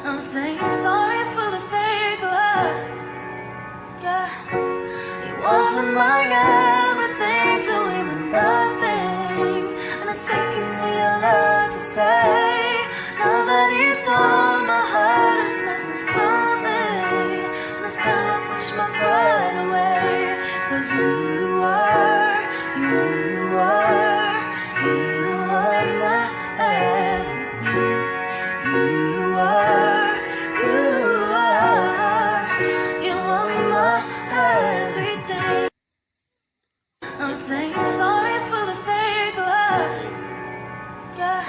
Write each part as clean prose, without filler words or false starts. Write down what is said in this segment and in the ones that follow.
I'm saying sorry for the sake of us. Yeah, it wasn't my everything to even nothing, and it's taking me a lot to say. Now that he's gone, my heart is missing something, and it's time to push my pride away. 'Cause you are my everything. You are my everything. I'm saying sorry for the sake of us. Yeah,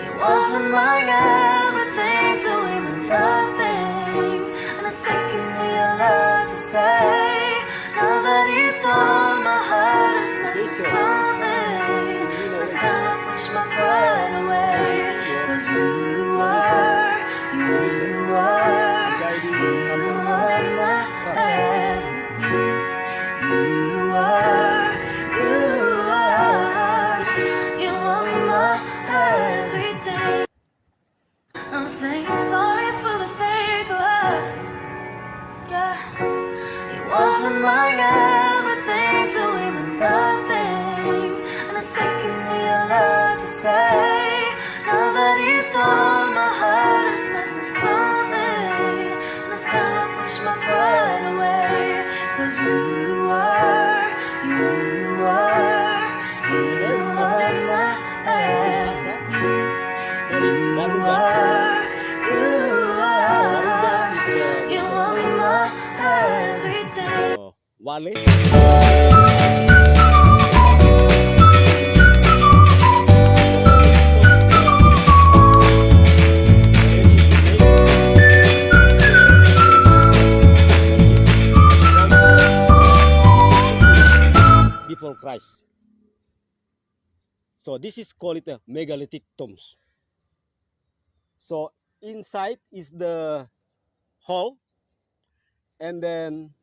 it wasn't my everything to even nothing, and it's taking me a lot to say. Now that he's gone, my heart is missing something. It's time to push my pride away. 'Cause you are my everything. You are my everything. I'm saying sorry for the sake of us. Yeah, it wasn't my everything to even nothing, and it's taking me a lot to say. Now that he's gone, my heart is missing something, and it's time to push my pride away. 'Cause you are my everything. You are my everything. Wale. Before Christ. So this is called it a megalithic tombs. So inside is the hall, and then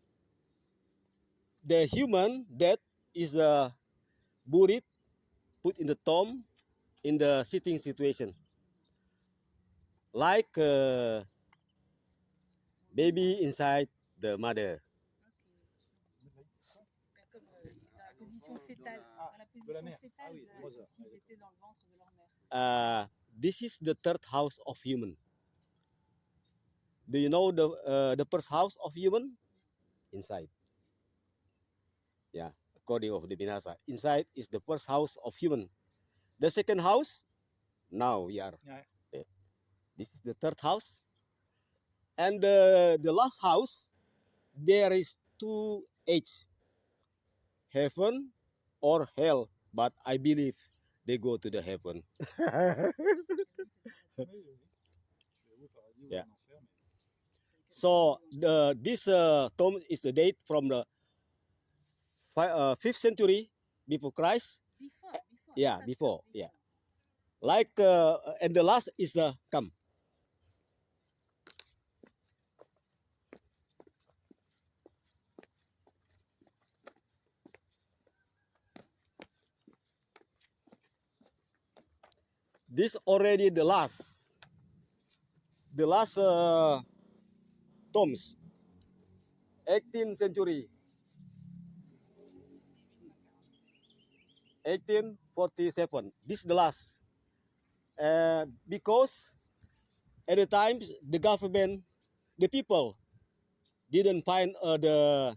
the human dead is buried, put in the tomb in the sitting situation, like baby inside the mother. Comme dans la position fétale, dans la position fétale, s'ils étaient dans le ventre de leur mère. This is the third house of human. Do you know the first house of human? Inside. Yeah, according of the minahasa. Inside is the first house of human. The second house, now we are. Yeah. This is the third house. And the last house, there is two H, heaven or hell. But I believe they go to the heaven. Yeah. So this tomb is the date from the 5th century before Christ. Before. Yeah, before. Yeah. Like and the last is the come. This already the last tombs, 18th century, 1847. This is the last, because at the time the government, the people didn't find the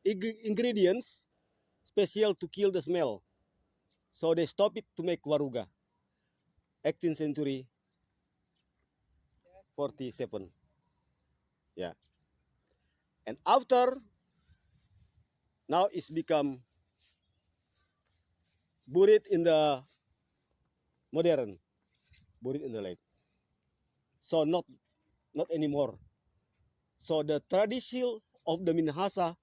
ingredients special to kill the smell. So they stop it to make waruga. 18th century, 47. Yeah. And after, now it's become buried in the modern, buried in the lake. So not anymore. So the tradition of the minahasa,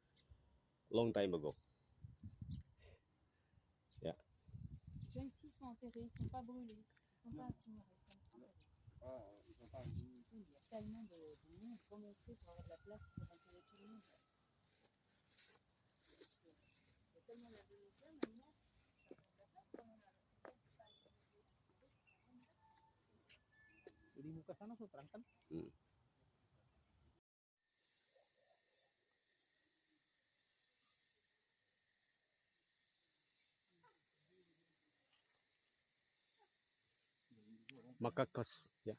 long time ago. Yeah. Les gens ici sont enterrés, ils ne sont pas brûlés, ils ne sont pas incinérés, ils sont enterrés. Oui, mais il y a tellement de monde, comment on fait pour avoir de la place pour enterrer tout le monde? Il y a tellement d'Indonésiens maintenant, ça prend de la place quand même. Jadi muka sana so terang kan? Makakas, yeah.